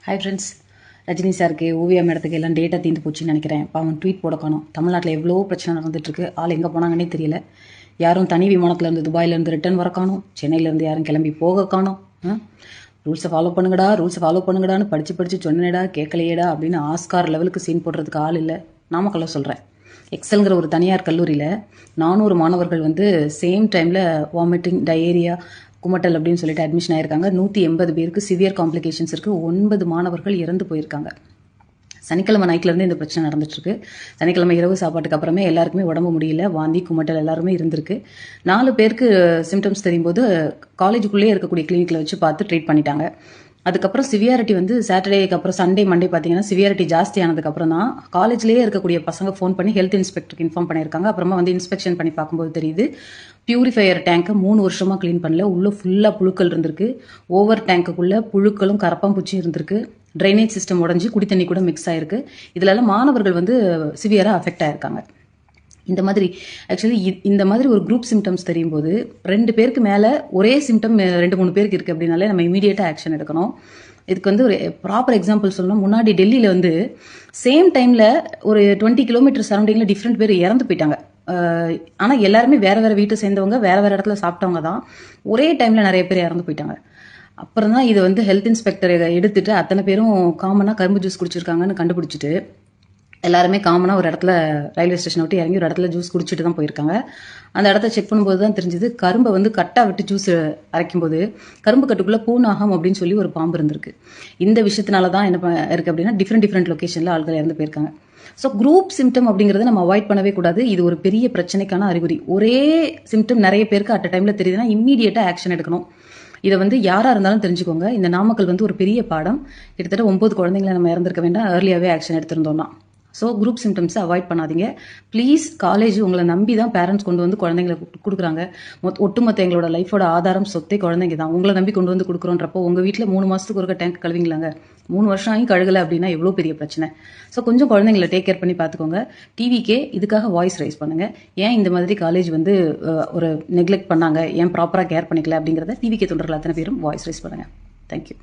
Hi friends, Rajini சாருக்கு ஓவியா மேடத்துக்கு எல்லாம் டேட்டா தீர்ந்து போச்சுன்னு நினைக்கிறேன். அவன் ட்வீட் போட காணும். தமிழ்நாட்டில் எவ்வளோ பிரச்சனை நடந்துட்டுருக்கு. ஆள் எங்கே போனாங்கன்னே தெரியல. யாரும் தனி விமானத்துலேருந்து துபாயிலேருந்து ரிட்டர்ன் வர காணும். சென்னையிலேருந்து யாரும் கிளம்பி போக காணும். ரூல்ஸை ஃபாலோ பண்ணுங்கடான்னு படித்து சொன்னேடா கேட்கலையேடா அப்படின்னு ஆஸ்கார் லெவலுக்கு சீன் போடுறதுக்கு ஆள் இல்லை. நாமக்கல்ல சொல்கிறேன். எக்ஸல்ங்கிற ஒரு தனியார் கல்லூரியில் 400 மாணவர்கள் சேம் டைமில் வாமிட்டிங், டயேரியா, குமட்டல் அப்படின்னு சொல்லிட்டு அட்மிஷன் ஆயிருக்காங்க. 180 பேருக்கு சிவியர் காம்ப்ளிகேஷன்ஸ் இருக்குது. 9 மாணவர்கள் இறந்து போயிருக்காங்க. சனிக்கிழமை நைட்லேருந்து இந்த பிரச்சனை நடந்துட்டுருக்கு. சனிக்கிழமை இரவு சாப்பாட்டுக்கு அப்புறமே எல்லாருக்குமே உடம்பு முடியல, வாந்தி, குமட்டல் எல்லாருமே இருந்திருக்கு. 4 பேருக்கு சிம்டம்ஸ் தெரியும் போது காலேஜுக்குள்ளேயே இருக்கக்கூடிய கிளினிக்கில் வச்சு பார்த்து ட்ரீட் பண்ணிட்டாங்க. அதுக்கப்புறம் சிவியாரிட்டி சாட்டர்டேக்கு அப்புறம் சண்டே மண்டே பார்த்தீங்கன்னா சிவியாரிட்டி ஜாஸ்தி ஆனதுக்கப்புறம் தான் காலேஜ்லேயே இருக்கக்கூடிய பசங்க ஃபோன் பண்ணி ஹெல்த் இன்ஸ்பெக்டருக்கு இன்ஃபார்ம் பண்ணியிருக்காங்க. அப்புறமா இன்ஸ்பெக்ஷன் பண்ணி பார்க்கும்போது தெரியுது, பியூரிஃபையர் டேங்கை 3 வருஷமாக க்ளீன் பண்ணல. உள்ளே ஃபுல்லாக புழுக்கள் இருந்திருக்கு. ஓவர் டேங்குக்குள்ளே புழுக்களும் கரப்பாம்பூச்சியும் இருந்திருக்கு. ட்ரைனேஜ் சிஸ்டம் உடஞ்சி குடி தண்ணி கூட மிக்ஸ் ஆயிருக்கு. இதுலலாம் மாணவர்கள் சிவியராக அஃபெக்ட் ஆயிருக்காங்க. இந்த மாதிரி ஒரு குரூப் சிம்டம்ஸ் தெரியும் போது 2 பேருக்கு மேலே ஒரே சிம்டம் 2-3 பேருக்கு இருக்குது அப்படின்னாலே நம்ம இமீடியட்டாக ஆக்ஷன் எடுக்கணும். இதுக்கு ஒரு ப்ராப்பர் எக்ஸாம்பிள் சொல்லணும். முன்னாடி டெல்லியில் சேம் டைமில் ஒரு 20 கிலோமீட்டர் சரௌண்டிங்கில் டிஃப்ரெண்ட் பேர் இறந்து போயிட்டாங்க. ஆனால் எல்லாருமே வேறு வீட்டை சேர்ந்தவங்க, வேறு இடத்துல சாப்பிட்டவங்க தான். ஒரே டைமில் நிறைய பேர் இறந்து போயிட்டாங்க. அப்புறம் தான் இது ஹெல்த் இன்ஸ்பெக்டர் எடுத்துட்டு அத்தனை பேரும் காமனாக கரும்பு ஜூஸ் குடிச்சிருக்காங்கன்னு கண்டுபிடிச்சிட்டு எல்லாருமே காமனாக ஒரு இடத்துல ரயில்வே ஸ்டேஷனை விட்டு இறங்கி ஒரு இடத்துல ஜூஸ் குடிச்சிட்டு தான் போயிருக்காங்க. அந்த இடத்த செக் பண்ணும்போது தான் தெரிஞ்சது, கரும்பை கட்டாக விட்டு ஜூஸ் அரைக்கும்போது கரும்பு கட்டுக்குள்ளே பூநாகம் அப்படின்னு சொல்லி ஒரு பாம்பு இருந்திருக்கு. இந்த விஷயத்தினால தான் என்ன இருக்குது அப்படின்னா டிஃப்ரெண்ட் லொக்கேஷனில் ஆட்கள் இறந்து போயிருக்காங்க. ஸோ குரூப் சிம்டம் அப்படிங்கிறத நம்ம அவாய்ட் பண்ணவே கூடாது. இது ஒரு பெரிய பிரச்சனைக்கான அறிகுறி. ஒரே சிம்டம் நிறைய பேருக்கு அட் அ டைமில் தெரியுதுன்னா இம்மீடியட்டாக ஆக்ஷன் எடுக்கணும். இதை யாராக இருந்தாலும் தெரிஞ்சுக்கோங்க. இந்த நாமக்கல் ஒரு பெரிய பாடம். கிட்டத்தட்ட 9 குழந்தைங்களை நம்ம இறந்துருக்க வேண்டாம், ஏர்லியாகவே ஆக்ஷன் எடுத்திருந்தோம்னா. ஸோ குரூப் சிம்டம்ஸை அவாய்ட் பண்ணாதீங்க ப்ளீஸ். காலேஜ் உங்களை நம்பி தான் பேரண்ட்ஸ் கொண்டு குழந்தைங்களை கொடுக்குறாங்க. ஒட்டுமொத்த எங்களோட லைஃபோட ஆதாரம் சொத்தே குழந்தைங்க தான். உங்களை நம்பி கொண்டு கொடுக்குறோன்றப்போ உங்கள் வீட்டில் 3 மாதத்துக்கு ஒருக்க டேங்க் கழுவிங்களாங்க. 3 வருஷம் ஆகி கழுகலை அப்படின்னா எவ்வளோ பெரிய பிரச்சனை. ஸோ கொஞ்சம் குழந்தைங்களை டேக் கேர் பண்ணி பார்த்துக்கோங்க. டிவிக்கே இதுக்காக வாய்ஸ் ரைஸ் பண்ணுங்கள். ஏன் இந்த மாதிரி காலேஜ் ஒரு நெக்லெக்ட் பண்ணாங்க, ஏன் ப்ராப்பராக கேர் பண்ணிக்கல அப்படிங்கிறத டிவிக்கே தொண்டர்கள் அத்தனை பேரும் வாய்ஸ் ரைஸ் பண்ணுங்கள். தேங்க்யூ.